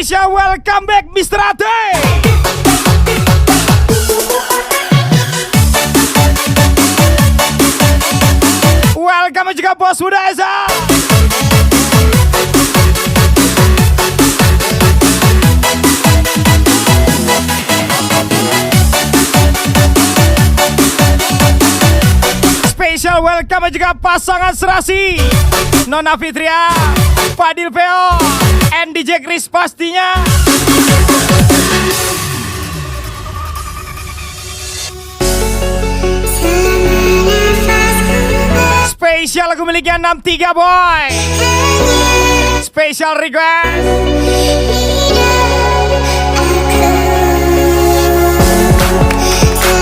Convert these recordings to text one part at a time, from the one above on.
Special welcome back Mr. Ate. Welcome juga Bos Muda Eza. Special welcome juga pasangan serasi Nona Fitria, Fadil Veo, and DJ Chris pastinya. Spesial lagu miliknya 63 Boy. Special request.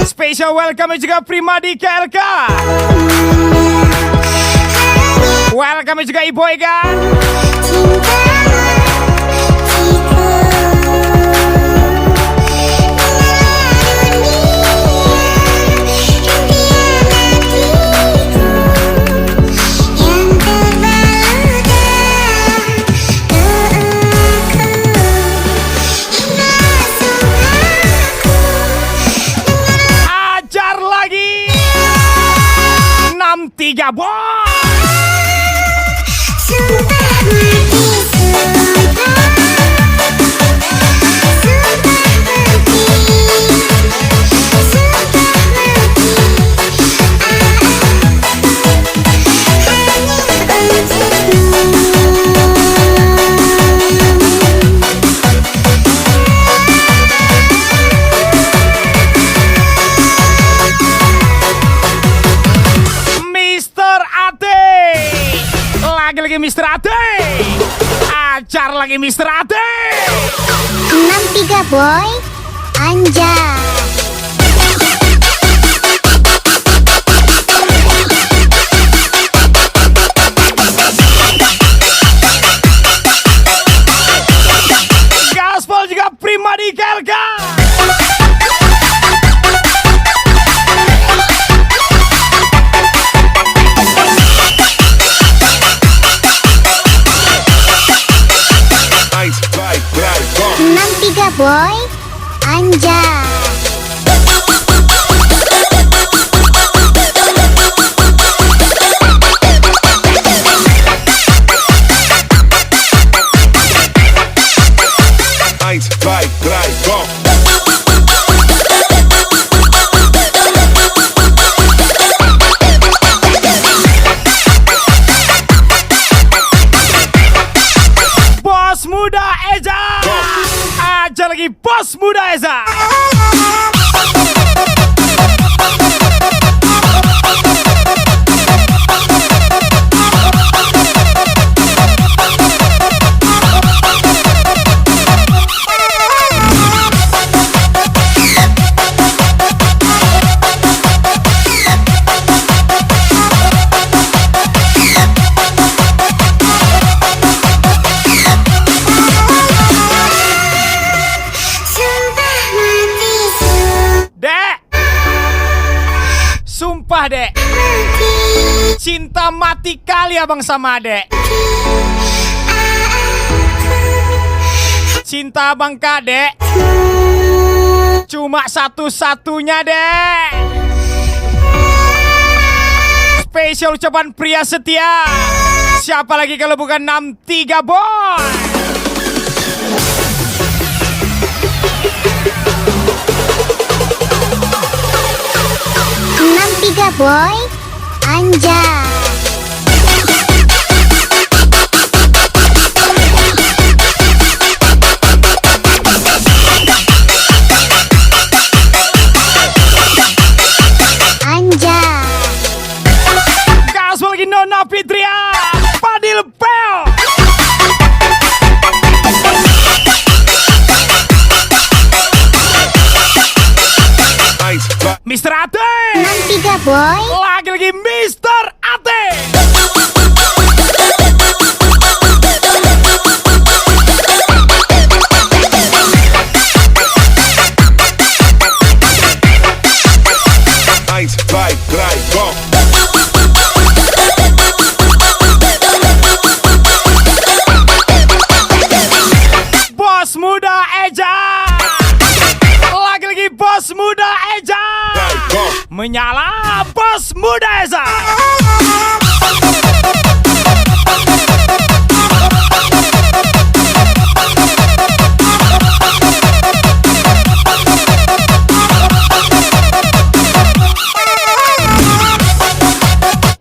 Special welcome juga Primadi KLK. Welcome juga Ibu Ega. Ajar lagi 63 Boy. Lagi Mr. Ate. Acar lagi Mr. Ate. 63 Boy. Anjay. Gaspol juga Primadi KLK. Boy, anjay. Bos Muda Eza. Aja lagi Bos Muda Eza. Sumpah dek, cinta mati kali abang sama adek. Cinta abang kadek cuma satu-satunya dek. Spesial ucapan pria setia. Siapa lagi kalau bukan 63 Boy. Tiga Boy, anjay. Anjay. Gaspol lagi Nona Fitria, Fadil Veo. Mr. Ate. 63 Boy. Lagi Mr. Ate. Bos Bos Muda Eja. Lagi-lagi Bos Muda Eja. Menyala Bos Muda Eja.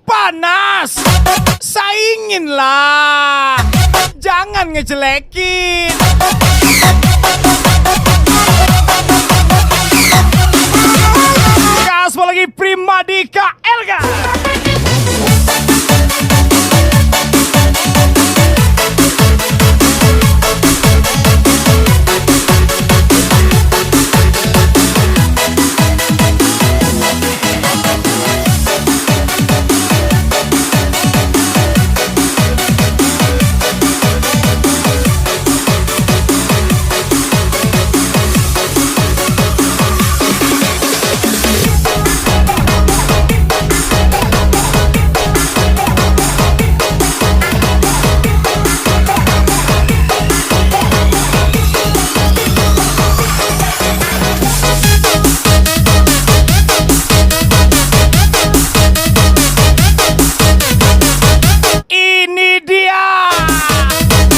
Panas, sainginlah, jangan ngejelekin. Gaspol lagi Primadika Elga.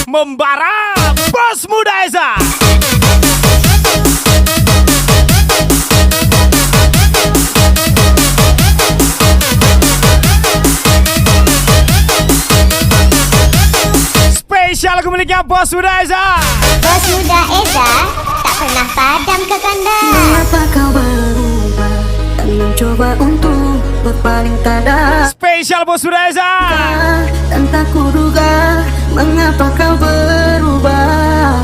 Membara Bos Muda Eza. Spesial lagu miliknya Bos Muda Eza. Bos Muda Eza tak pernah padam ke kanda. Mengapa kau berubah dan mencoba untuk berpaling tada? Spesial Bos Muda Eza. Dan tak kuduga mengapa kau berubah.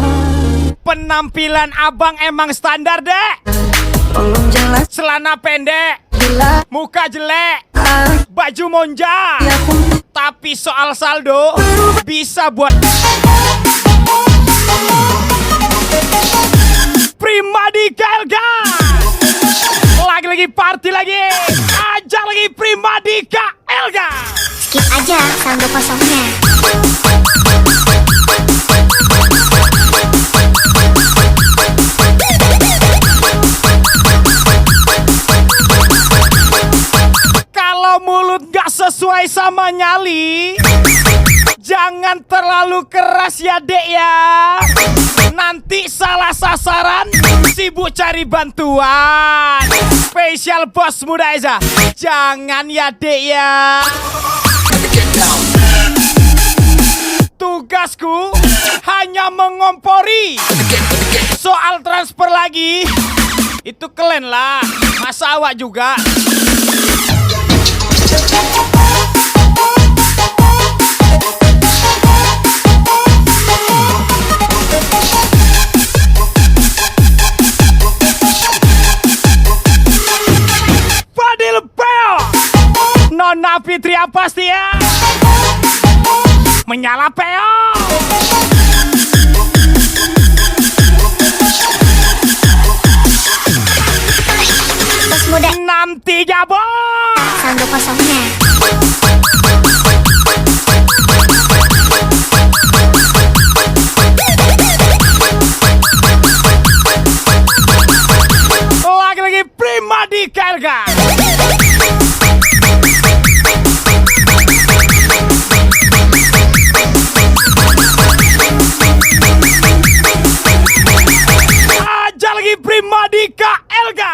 Penampilan abang emang standar dek. Tolong jelas Celana pendek, bila muka jelek, baju monja. ya pun Tapi soal saldo bisa buat Primadika Elga. Lagi-lagi party lagi. Ajak lagi Primadika Elga. Skip aja saldo kosongnya. Kalau mulut gak sesuai sama nyali, jangan terlalu keras ya dek ya. Nanti salah sasaran, sibuk cari bantuan. Spesial Bos Muda Eza. Jangan ya dek ya. Tugasku hanya mengompori. Soal transfer lagi, itu kalian lah. Masa awak juga. Fadil Peo, Nona Fitria pasti ya. Menyala Peo. Bos Muda 63 bos. saldo kosongnya. Lagi-lagi Primadika Elga. Aja lagi Primadika Elga.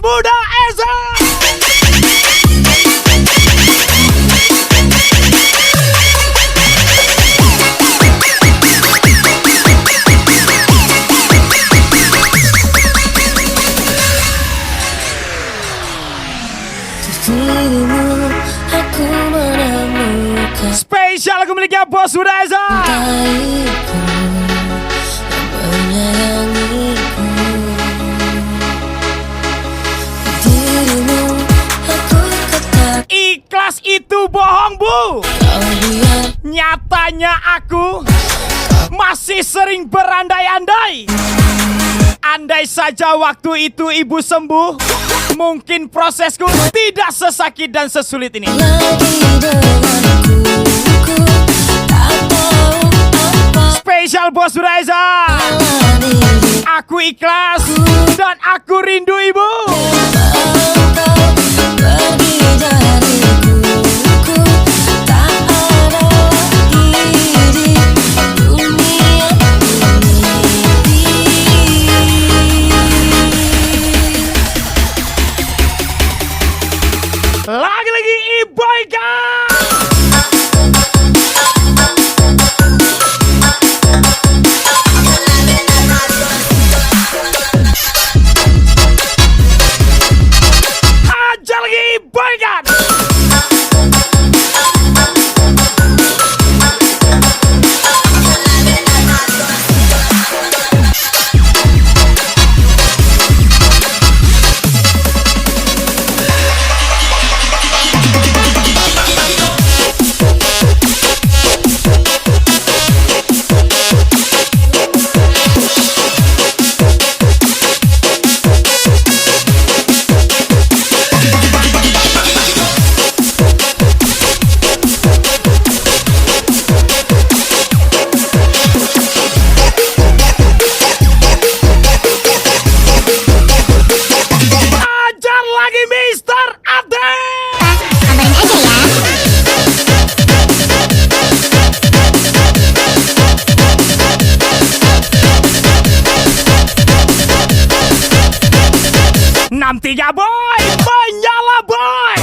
muda Eza. Dirimu aku menemukan Spesial lagu miliknya Bos Muda Eza. Cinta-Ku yang menyayangiku. Dirimu aku katakan Ikhlas itu bohong bu. kau biar Nyatanya aku masih sering berandai-andai. Andai saja waktu itu ibu sembuh, mungkin prosesku tidak sesakit dan sesulit ini. lagi denganku. Ku tak tahu apa Spesial Bos Muda Eza. alami. Aku ikhlas dan aku rindu ibu. Engkau pergi dariku. Ku tak ada lagi di dunia ini. Lagi-lagi Iboyka. Ajar lagi Iboyka. Ajar lagi Mister Ade. Pak, kabarin aja ya. Enam tiga boy, menyala boy.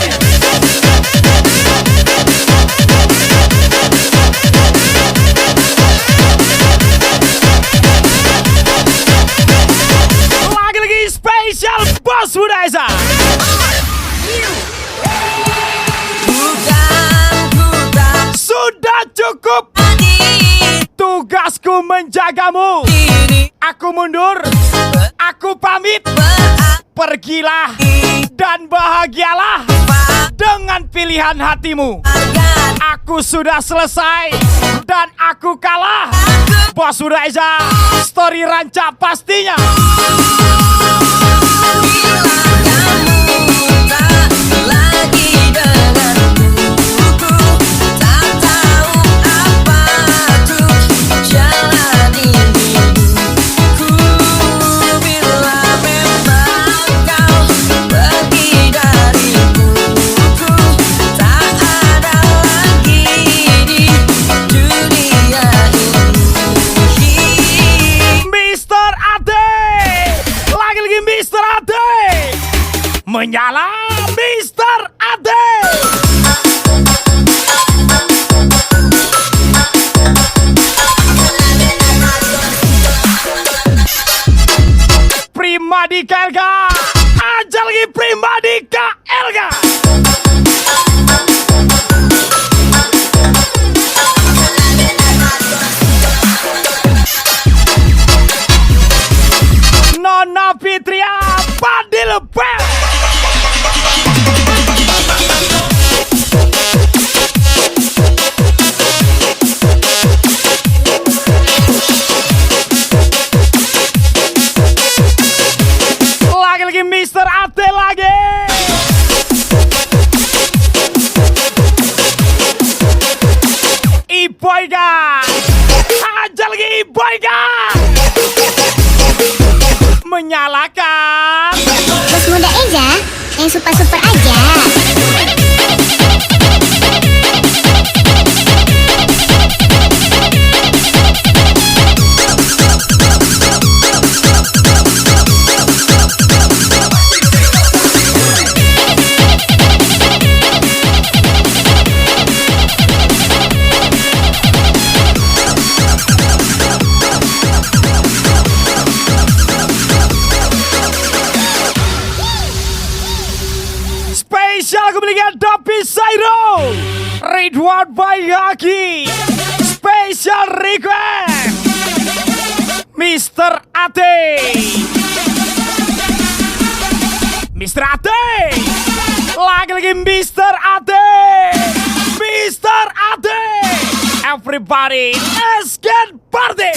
Lagi-lagi spesial Bos Muda Eza. Sudah cukup tugasku menjagamu. Aku mundur, aku pamit. Pergilah dan bahagialah dengan pilihan hatimu. Aku sudah selesai dan aku kalah. Bos Muda Eza, story rancak pastinya. Mister Ade, lagi-lagi Mister Ade, menyala Mister Ade. Primadika Elga, aja lagi Primadika Elga. Nona Fitria Padil Bel. Lagi-lagi Mister Ate lagi. Iboyka, aja lagi Iboyka. Menyalakan. Bos Muda Eza, yang super-super aja. Dapi Sairo, Ridwan Bayaki, special request Mr. Ate. Mr. Ate, lagi-lagi Mr. Ate, Mr. Ate. Everybody, let's get party.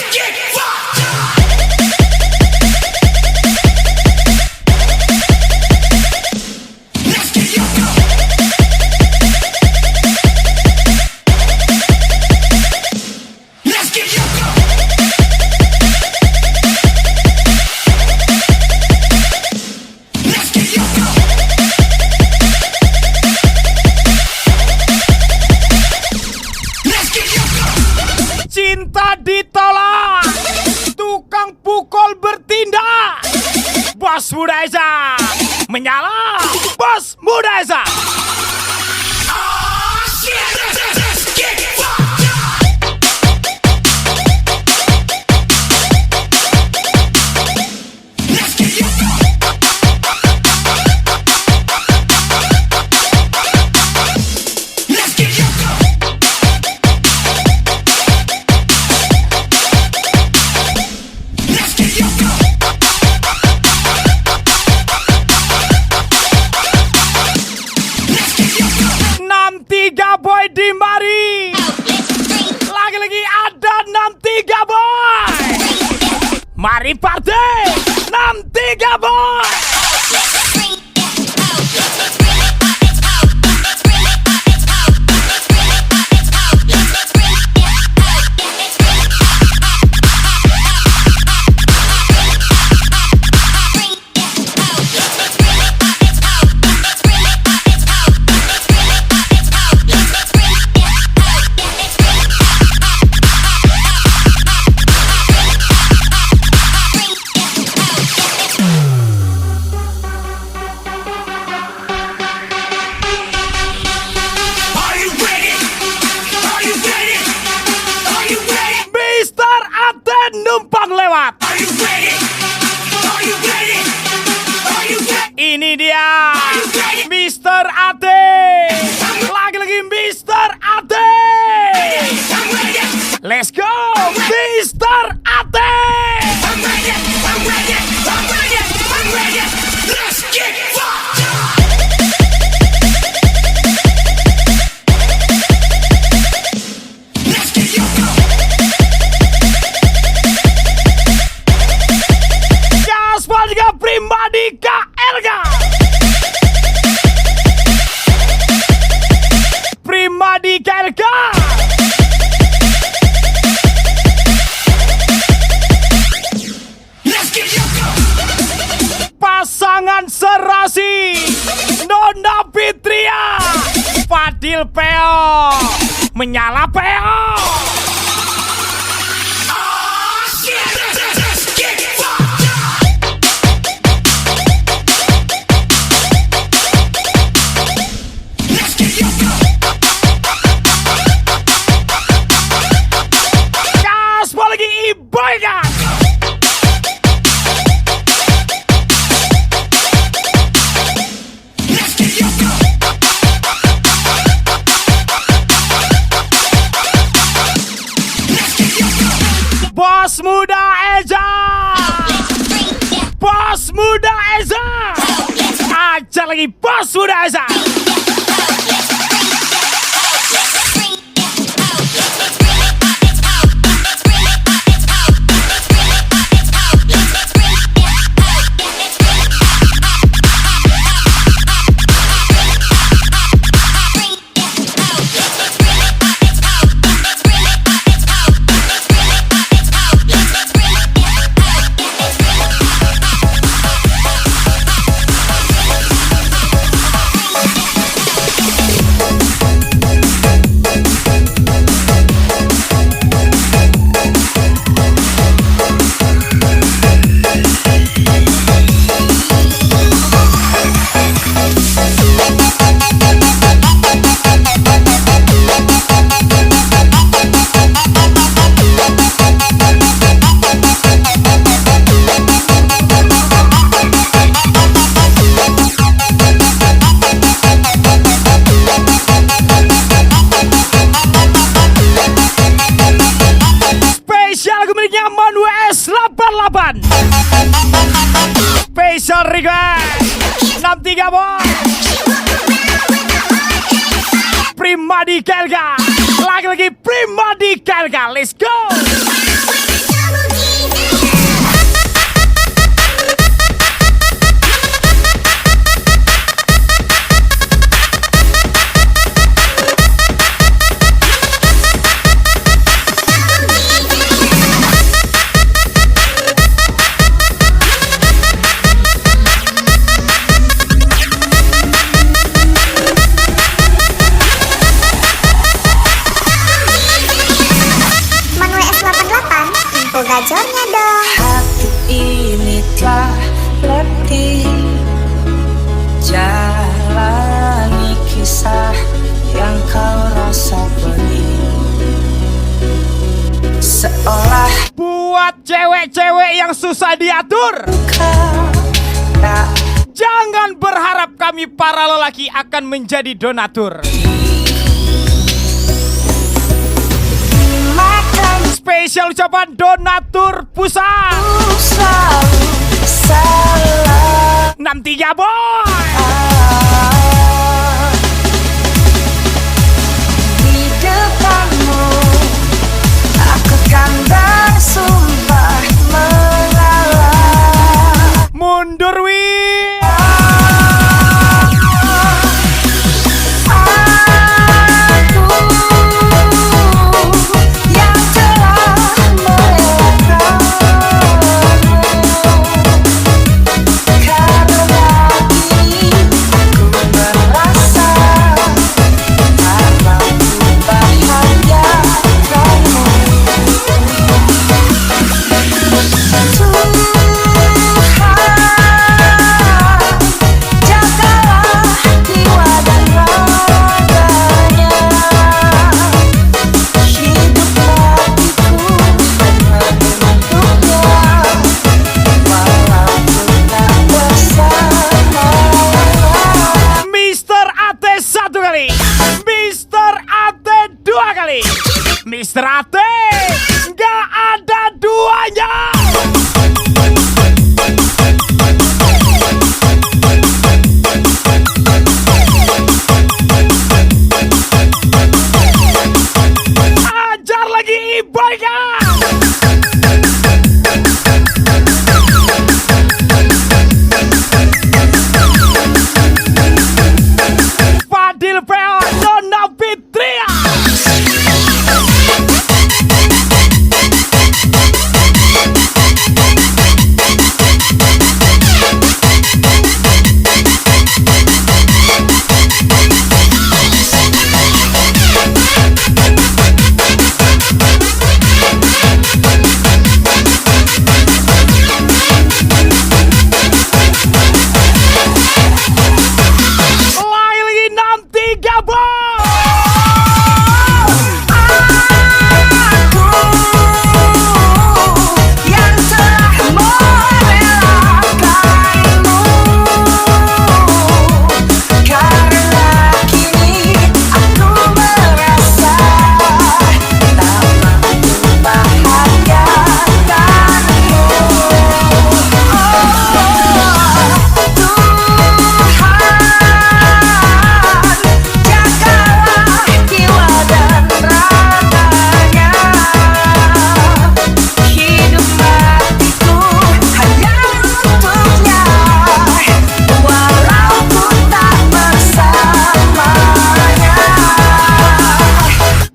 Cinta ditolak, tukang pukul bertindak. Bos Muda Eza menyala, Bos Muda Eza. Tiga boy di mari. Lagi-lagi ada 63 boy. Mari party 63 boy. Numpang lewat. Ini dia Mr. Ate. Lagi-lagi Mr. Ate. Let's go Mr. Ate. Pribadi KLK, Pribadi KLK. Pasangan serasi Nona Fitria, Fadil Peo menyala Peo. Bos Muda Eza, Bos Muda Eza, aja lagi Bos Muda Eza. tiga boy. Primadi Kelga. Lagi-lagi Primadi Kelga. Let's go. Gacornya dong. Hati ini telah letih jalani kisah yang kau rasa pedih, seolah buat cewek-cewek yang susah diatur, tak jangan berharap kami para lelaki akan menjadi donatur. Spesial ucapan donatur pusat selalu salah. 63 boy. Di depanmu aku kan bersumpah mengalah. Mundur wi. Mister Ate, nggak ada duanya. Ajar lagi iboynya. Fadil Peo, Nona Fitria.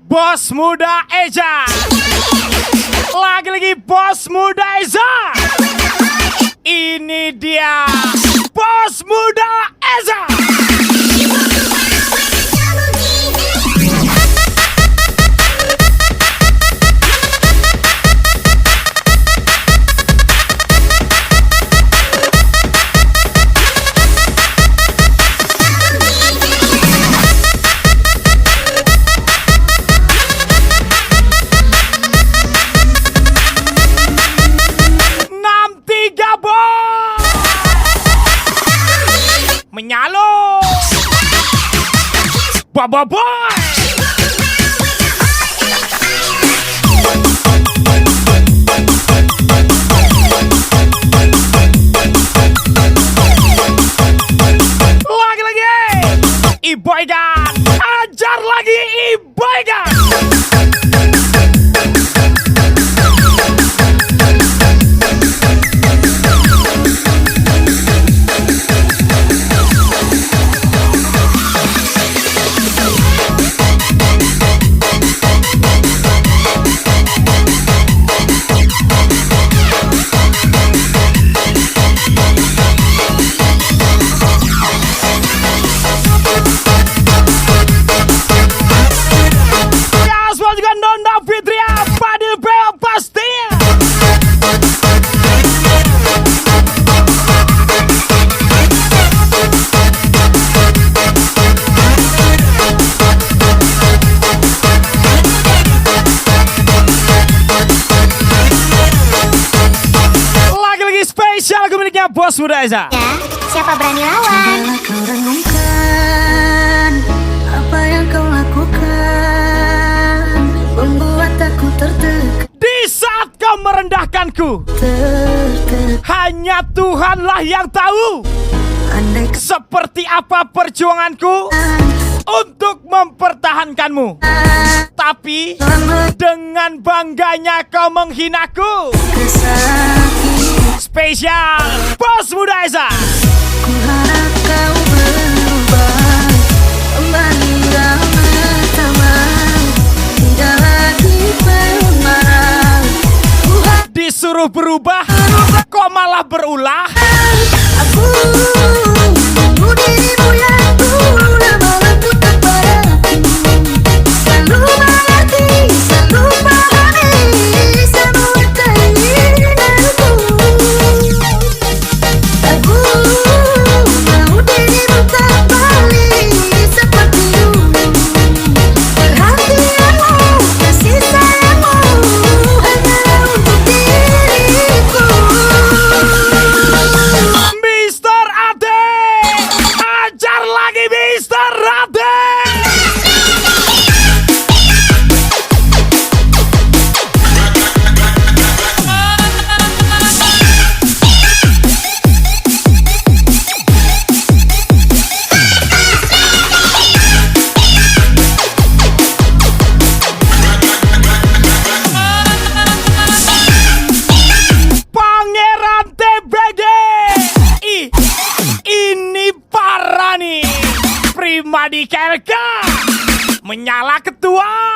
Bos Muda Eza. Lagi-lagi Bos Muda Eza. Ini dia Bos Muda Eza. Menyalo Baba Boy. Iboygan. Ajar lagi Iboygan. Bos Muda Eza. Ya, siapa berani lawan? Cobalah kau renungkan apa yang kau lakukan, membuat aku tertekan. Di saat kau merendahkanku, hanya Tuhanlah yang tahu. Andai Seperti apa perjuanganku untuk mempertahankanmu. Tapi dengan bangganya kau menghinaku. Spesial Bos Muda Eza. ku harap kau berubah, kembali ramah tamah, tidak lagi pemarah. Disuruh berubah, kok malah berulah. Aku menunggu dirimu yang dulu lama berputar padaku, selalu mengerti, selalu pahami semua keinginanku. Aku mau dirimu kembali seperti dulu, perhatianmu, kasih sayangmu hanya untuk diriku. Mister Ade, ajar lagi Mister Ade. Pangeran TBG. Ini parah nih. Pribadi KLK menyala ketua.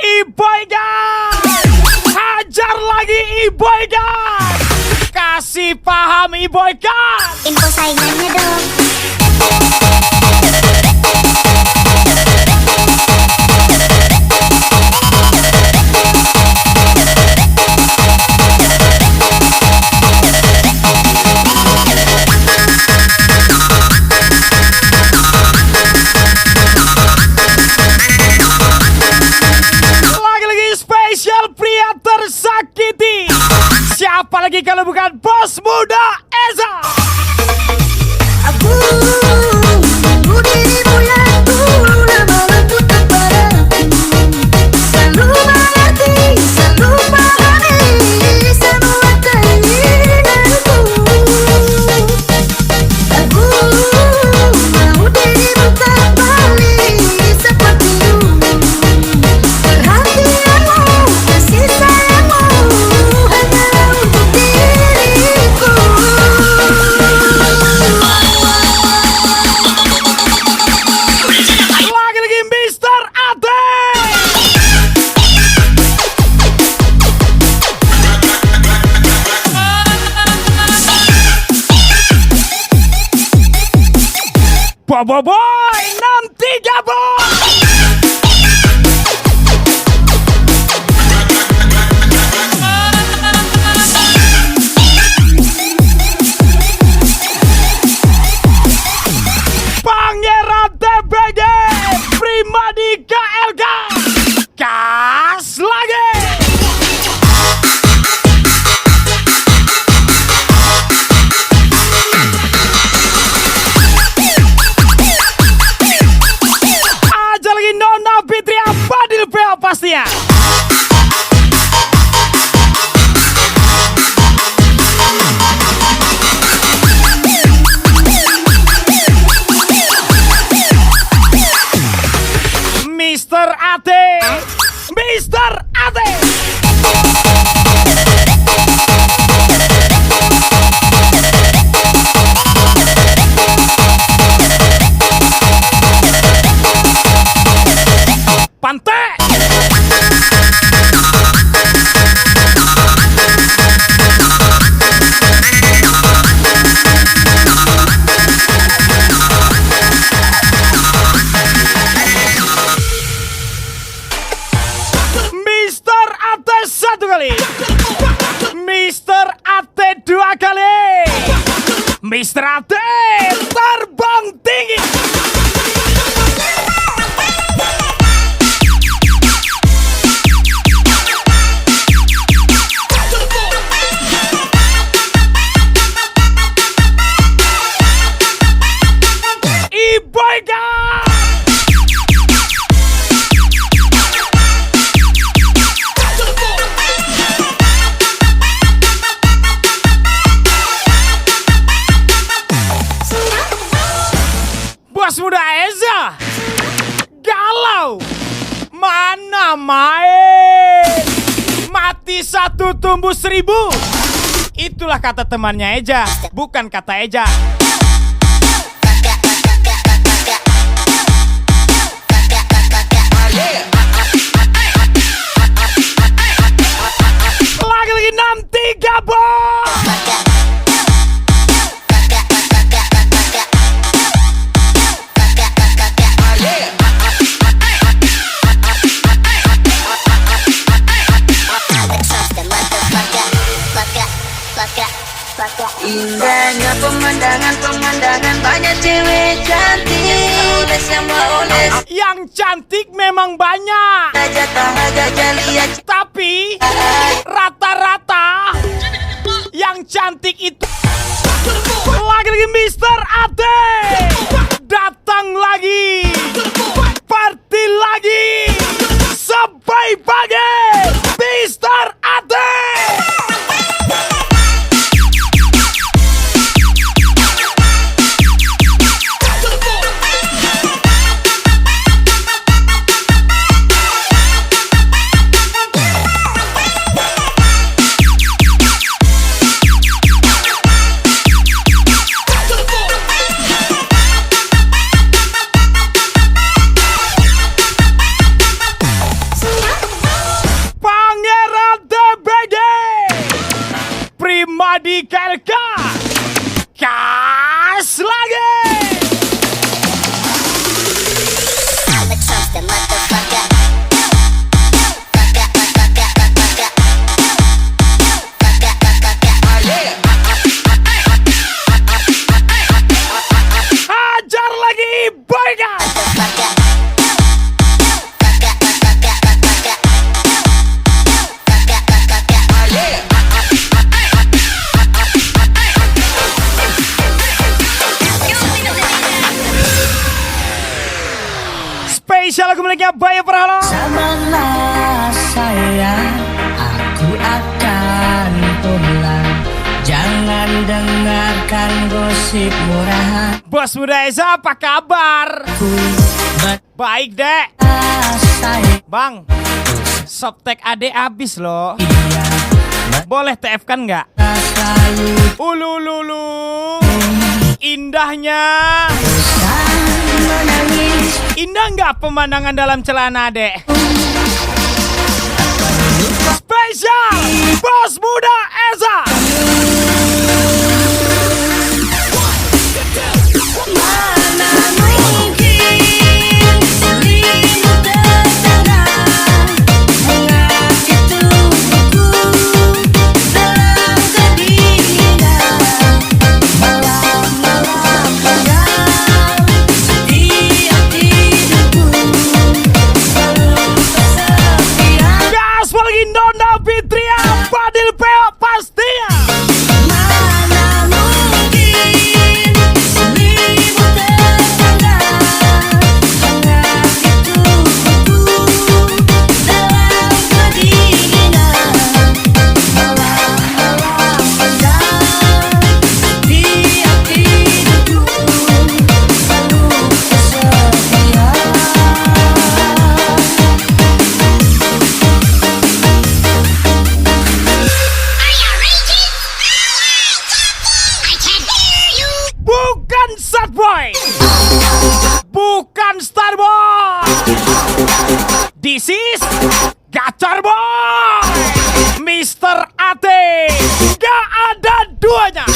Iboygan, hajar lagi Iboygan. Kasih paham Iboygan. Info saingannya dong. Lagi-lagi spesial pria tersakiti. Siapa lagi kalau bukan Bos Muda Eza. Aku menunggu dirimu yang dulu lama berputar padaku, selalu mengerti, selalu pahami semua keinginanku. Aku mau dirimu kembali seperti dulu, perhatianmu, kasih sayangmu hanya untuk diriku. Lagi-lagi Mister Ade. Boy, nanti gabung. Pangeran TBG, Pribadi KLK. Gas lagi. Mister Ate terbang tinggi. Iboyka. Bos muda Eza galau, mana main, mati satu tumbuh seribu. Itulah kata temannya Eja, bukan kata Eja. Lagi-lagi 6-3 bos. Indahnya pemandangan banyak cewek cantik. Oles yang mau oles, Yang cantik memang banyak, aja lihat. tapi rata-rata yang cantik itu. Lagi-lagi Mister Ate datang lagi, party lagi sampai pagi. Mister Ate. Di KLK kas lagi. Hajar lagi Boyka. Spesial lagu miliknya Bayu Prahalo. Sabarlah sayang, aku akan pulang. Jangan dengarkan gosip murahan. Bos muda Eza apa kabar? Baik dek. Sayang, Bang, softtek ade habis loh. iya, Boleh TF kan nggak? selalu Ulululu, indahnya. menangis. Indah nggak pemandangan dalam celana dek? Spesial Bos Muda Eza. Mana mungkin selimut tertanam mengasihi tubuhku dalam kedinginan. Malam-malam padam setiap tidurku selalu kesepian. Gas lagi Nona Fitria, Fadil Peo pastinya. Mana mungkin selimut tertanam mengasihi tubuhku dalam kedinginan. Malam-malam padam setiap tidurku selalu kesepian. Bukan Starboy, bukan Starboy. This is Gacor Boy, Mister Ate. Gak ada duanya.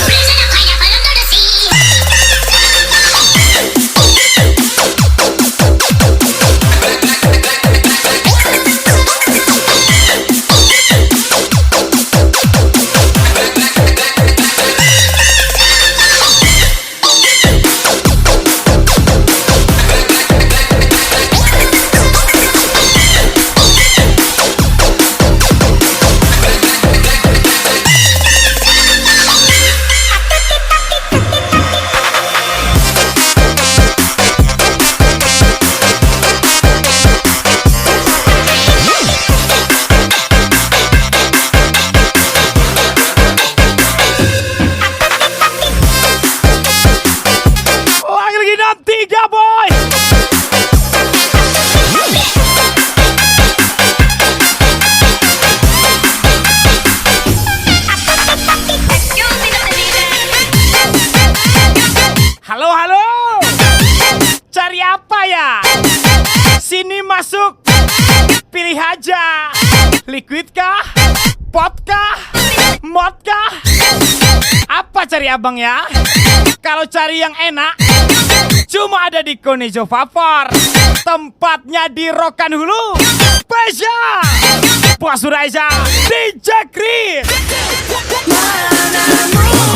masuk. Pilih aja. Liquid kah? Pot kah? Mod kah? Apa cari abang ya? Kalau cari yang enak cuma ada di Konejo Vapor. Tempatnya di Rokan Hulu. Pesha Bos Suraiza DJ Chris. Mana mungkin